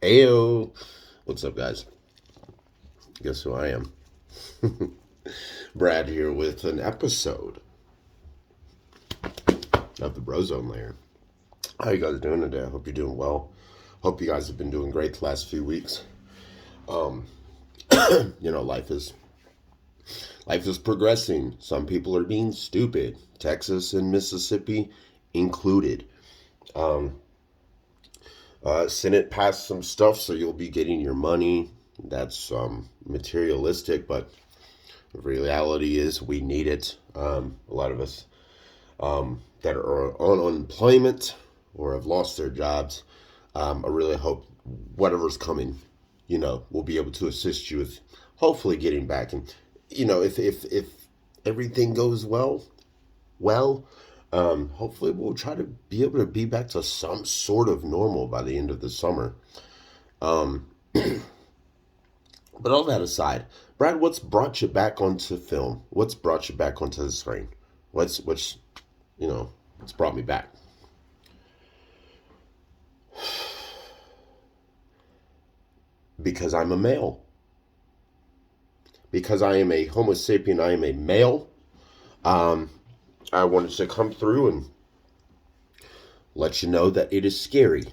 Ayo. What's up, guys? Guess who I am? Brad here with an episode of the Brozone Lair. How you guys doing today? I hope you're doing well. Hope you guys have been doing great the last few weeks. Um, life is progressing. Some people are being stupid. Texas and Mississippi included. Um, Senate passed some stuff, so you'll be getting your money. That's materialistic, but the reality is we need it. A lot of us that are on unemployment or have lost their jobs, I really hope whatever's coming, will be able to assist you with hopefully getting back. And if everything goes well, hopefully we'll try to be able to be back to some sort of normal by the end of the summer. Um, but all that aside, Brad, what's brought you back onto film? What's brought you back onto the screen? What's what's brought me back? Because I'm a male. Because I am a Homo sapien, I am a male. Um, I wanted to come through and let you know that it is scary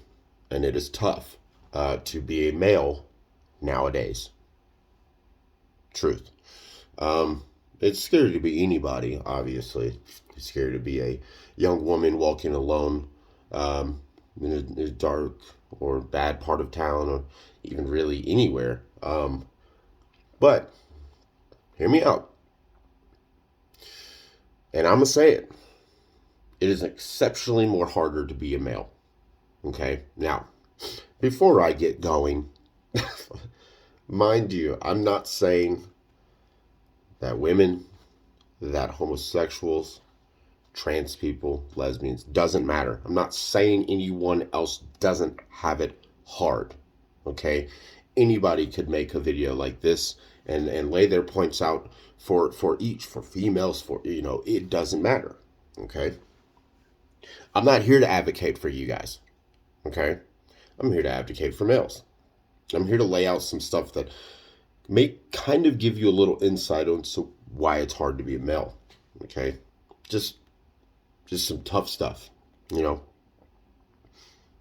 and it is tough to be a male nowadays. Truth. It's scary to be anybody, obviously. It's scary to be a young woman walking alone in a dark or bad part of town or even really anywhere. But hear me out. And I'm going to say it. It is exceptionally more harder to be a male. Okay? Now, before I get going, mind you, I'm not saying that women, that homosexuals, trans people, lesbians, doesn't matter. I'm not saying anyone else doesn't have it hard. Okay? Anybody could make a video like this and lay their points out for females, it doesn't matter. Okay? I'm not here to advocate for you guys. Okay? I'm here to advocate for males. I'm here to lay out some stuff that may kind of give you a little insight into why it's hard to be a male. Okay? Just some tough stuff,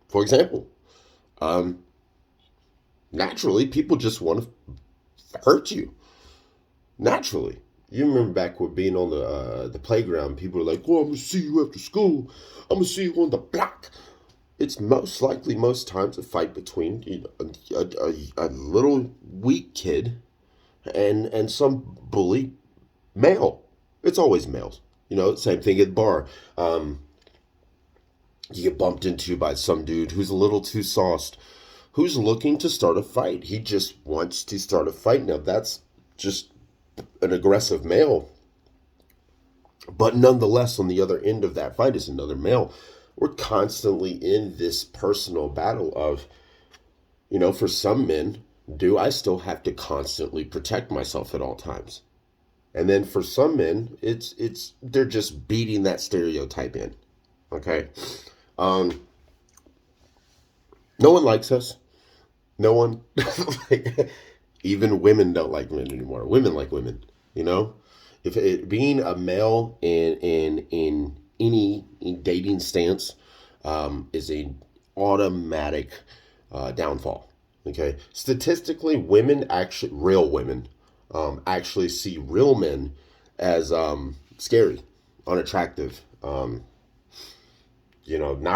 For example, naturally people just want to hurt you. Naturally. You remember back with being on the playground, people were like, "Well, I'm gonna see you after school. I'm gonna see you on the block." It's most likely, most times, a fight between a little weak kid and some bully male. It's always males. Same thing at the bar. You get bumped into by some dude who's a little too sauced, who's looking to start a fight. He just wants to start a fight. Now, that's just an aggressive male. But nonetheless, on the other end of that fight is another male. We're constantly in this personal battle of, for some men, do I still have to constantly protect myself at all times? And then for some men, they're just beating that stereotype in. Okay? Um, no one likes us. No one, like, even women don't like men anymore. Women like women, If being a male in any dating stance is an automatic downfall. Okay, statistically, real women, actually see real men as scary, unattractive, not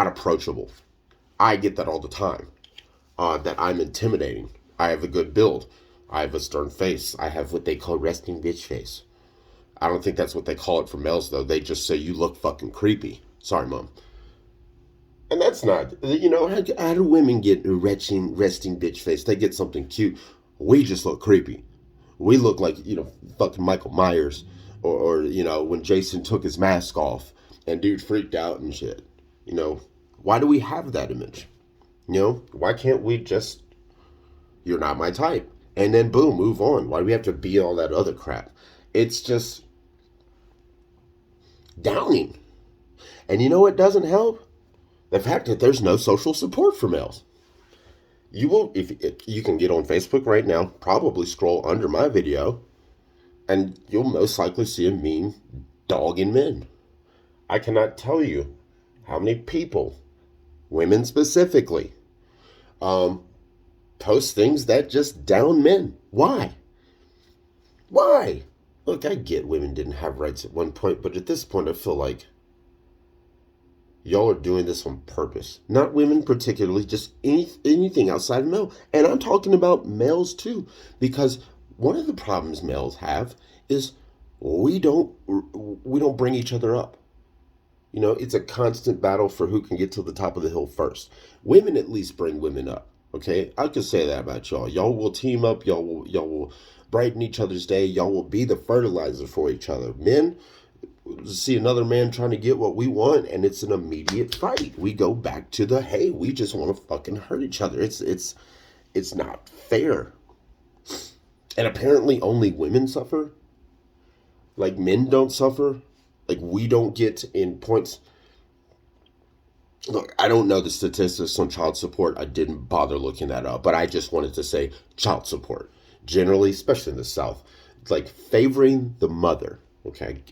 approachable. I get that all the time. That I'm intimidating. I have a good build. I have a stern face. I have what they call resting bitch face. I don't think that's what they call it for males, though. They just say you look fucking creepy. Sorry, mom. And that's not, how do women get a resting bitch face? They get something cute. We just look creepy. We look like, fucking Michael Myers. Or when Jason took his mask off and dude freaked out and shit. Why do we have that image? Why can't we just, you're not my type. And then boom, move on. Why do we have to be all that other crap? It's just downing. And you know what doesn't help? The fact that there's no social support for males. You will, if you can get on Facebook right now, probably scroll under my video, and you'll most likely see a meme dogging men. I cannot tell you how many people, women specifically, um, post things that just down men. Why? Why? Look, I get women didn't have rights at one point, but at this point, I feel like y'all are doing this on purpose. Not women particularly, just anything outside of male. And I'm talking about males too, because one of the problems males have is we don't bring each other up. You know, it's a constant battle for who can get to the top of the hill first. Women at least bring women up. Okay, I can say that about y'all. Y'all will team up. Y'all will brighten each other's day. Y'all will be the fertilizer for each other. Men see another man trying to get what we want, and it's an immediate fight. We go back to the hey, we just want to fucking hurt each other. It's not fair. And apparently, only women suffer. Like men don't suffer. Like we don't get in points. Look, I don't know the statistics on child support. I didn't bother looking that up, but I just wanted to say child support. Generally, especially in the South, it's like favoring the mother. Okay.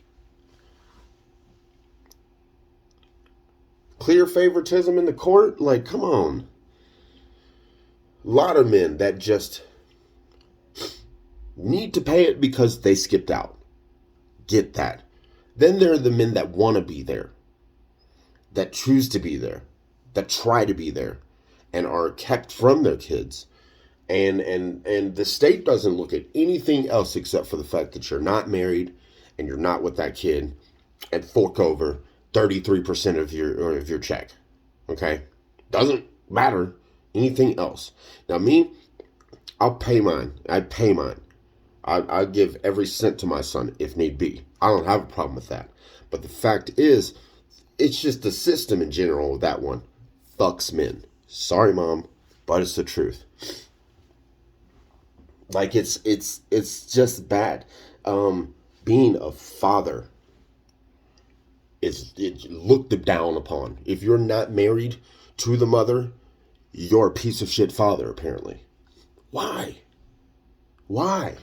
Clear favoritism in the court? Like, come on. A lot of men that just need to pay it because they skipped out. Get that. Then there are the men that want to be there, that choose to be there, that try to be there, and are kept from their kids. And the state doesn't look at anything else except for the fact that you're not married and you're not with that kid, and fork over 33% of your check. Okay? Doesn't matter anything else. Now me, I'll pay mine. I pay mine. I give every cent to my son if need be. I don't have a problem with that. But the fact is, it's just the system in general with that one fucks men. Sorry, Mom, but it's the truth. Like it's just bad. Being a father is looked down upon. If you're not married to the mother, you're a piece of shit father, apparently. Why? Why?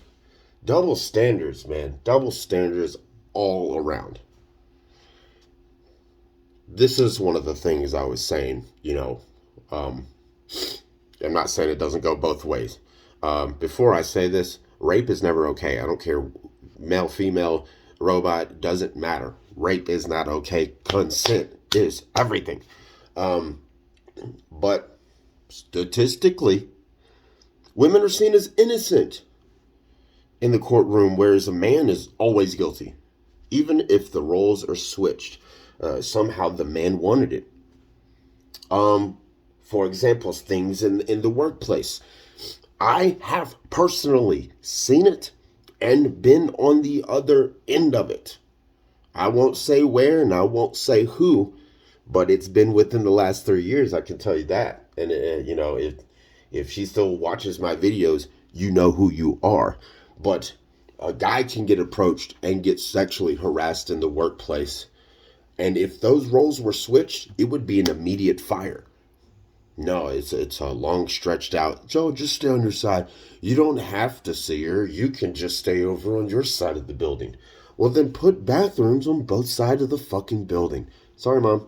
Double standards, man. Double standards all around. This is one of the things I was saying, I'm not saying it doesn't go both ways. Before I say this, rape is never okay. I don't care, male, female, robot, doesn't matter. Rape is not okay. Consent is everything. But statistically, women are seen as innocent in the courtroom, whereas a man is always guilty. Even if the roles are switched, somehow the man wanted it. For example, things in the workplace. I have personally seen it and been on the other end of it. I won't say where and I won't say who, but it's been within the last 3 years, I can tell you that. And, if she still watches my videos, you know who you are. But a guy can get approached and get sexually harassed in the workplace. And if those roles were switched, it would be an immediate fire. No, it's a long stretched out. Joe, just stay on your side. You don't have to see her. You can just stay over on your side of the building. Well, then put bathrooms on both sides of the fucking building. Sorry, Mom.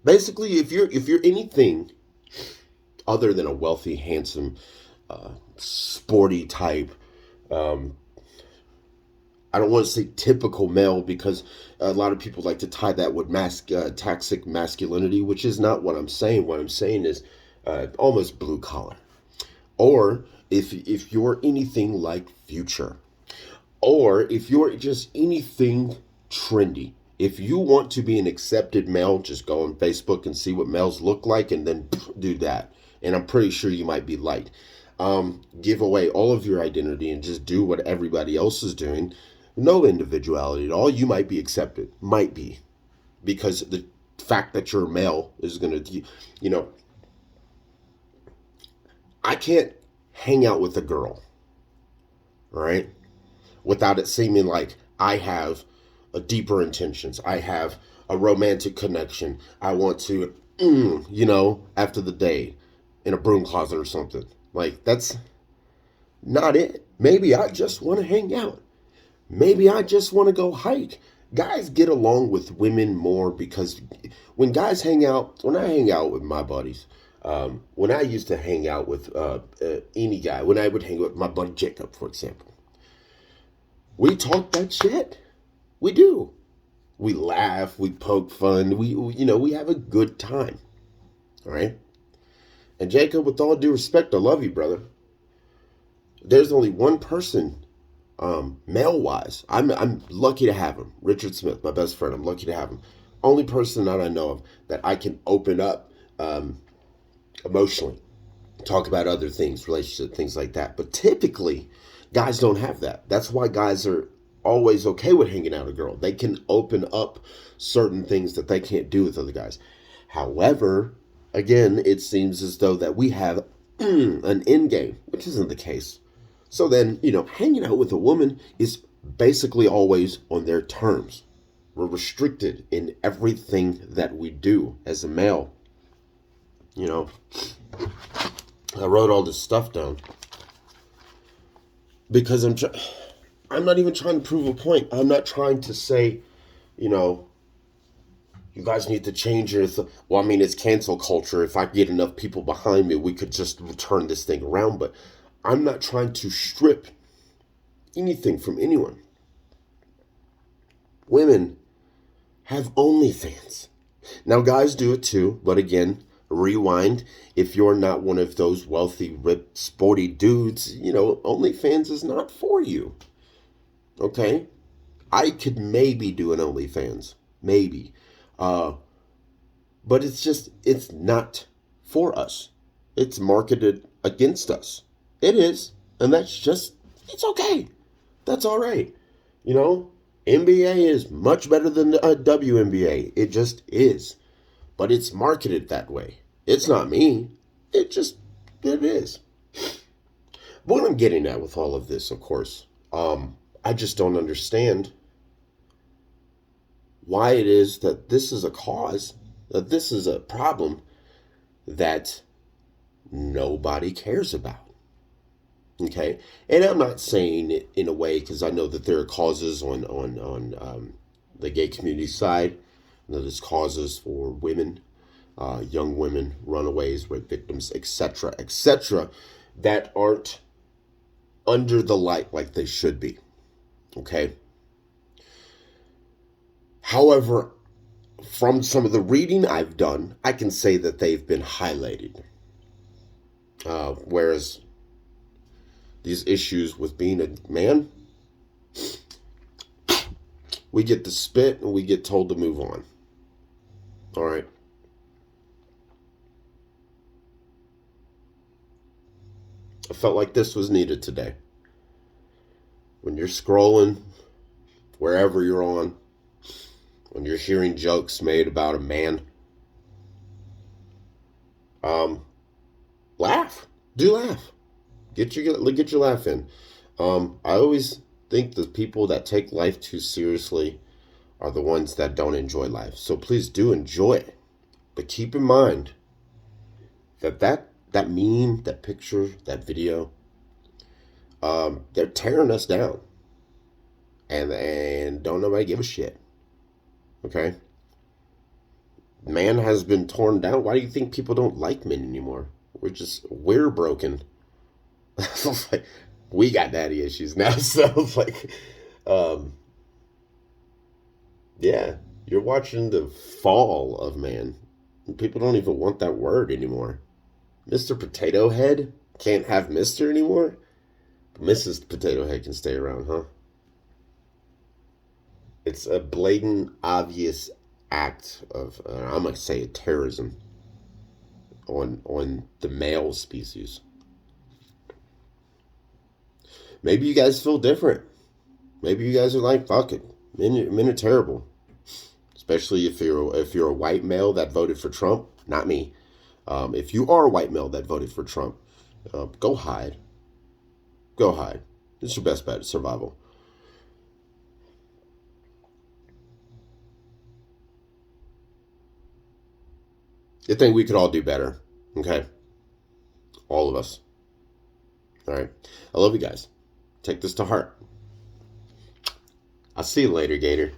Basically, if you're anything other than a wealthy, handsome, sporty type, I don't want to say typical male because a lot of people like to tie that with toxic masculinity, which is not what I'm saying. What I'm saying is almost blue collar. Or if you're anything like Future, or if you're just anything trendy, if you want to be an accepted male, just go on Facebook and see what males look like and then do that. And I'm pretty sure you might be light. Give away all of your identity and just do what everybody else is doing. No individuality at all. You might be accepted. Might be. Because the fact that you're male is going to, I can't hang out with a girl, right? Without it seeming like I have a deeper intentions. I have a romantic connection. I want to, after the day. in a broom closet or something. Like, that's not it. Maybe I just want to hang out. Maybe I just want to go hike. Guys get along with women more because when guys hang out, when I hang out with my buddies, when I used to hang out with any guy, when I would hang with my buddy Jacob, for example, we talk that shit. We do. We laugh, we poke fun, we have a good time. All right? And Jacob, with all due respect, I love you, brother. There's only one person, male wise. I'm lucky to have him. Richard Smith, my best friend. I'm lucky to have him. Only person that I know of that I can open up emotionally, talk about other things, relationship, things like that. But typically, guys don't have that. That's why guys are always okay with hanging out with a girl. They can open up certain things that they can't do with other guys. However, again, it seems as though that we have an end game, which isn't the case. So then, hanging out with a woman is basically always on their terms. We're restricted in everything that we do as a male. I wrote all this stuff down because I'm not even trying to prove a point. I'm not trying to say, you guys need to change your... Well, I mean, it's cancel culture. If I get enough people behind me, we could just turn this thing around. But I'm not trying to strip anything from anyone. Women have OnlyFans. Now, guys do it too. But again, rewind. If you're not one of those wealthy, ripped, sporty dudes, OnlyFans is not for you. Okay? I could maybe do an OnlyFans. Maybe. But it's not for us. It's marketed against us. It is. And it's okay. That's all right. NBA is much better than a WNBA. It just is. But it's marketed that way. It's not me. It is. What I'm getting at with all of this, of course, I just don't understand why it is that this is a cause, that this is a problem that nobody cares about. Okay? And I'm not saying it in a way because I know that there are causes on the gay community side. There's causes for women, young women, runaways, rape victims, etc., that aren't under the light like they should be. Okay? However, from some of the reading I've done, I can say that they've been highlighted. Whereas these issues with being a man, we get to spit and we get told to move on. All right. I felt like this was needed today. When you're scrolling, wherever you're on, when you're hearing jokes made about a man, laugh. Do laugh. Get your laugh in. I always think the people that take life too seriously are the ones that don't enjoy life. So please do enjoy it. But keep in mind that meme, that picture, that video, they're tearing us down. And don't nobody give a shit. Okay? Man has been torn down. Why do you think people don't like men anymore? We're broken. Like, we got daddy issues now. So it's like, yeah, you're watching the fall of man. People don't even want that word anymore. Mr. Potato Head can't have Mr. anymore. But Mrs. Potato Head can stay around, huh? It's a blatant, obvious act of, I'm going to say, terrorism on the male species. Maybe you guys feel different. Maybe you guys are like, fuck it. Men are terrible. Especially if you're a white male that voted for Trump. Not me. If you are a white male that voted for Trump, go hide. Go hide. It's your best bet at survival. I think we could all do better. Okay? All of us. All right. I love you guys. Take this to heart. I'll see you later, Gator.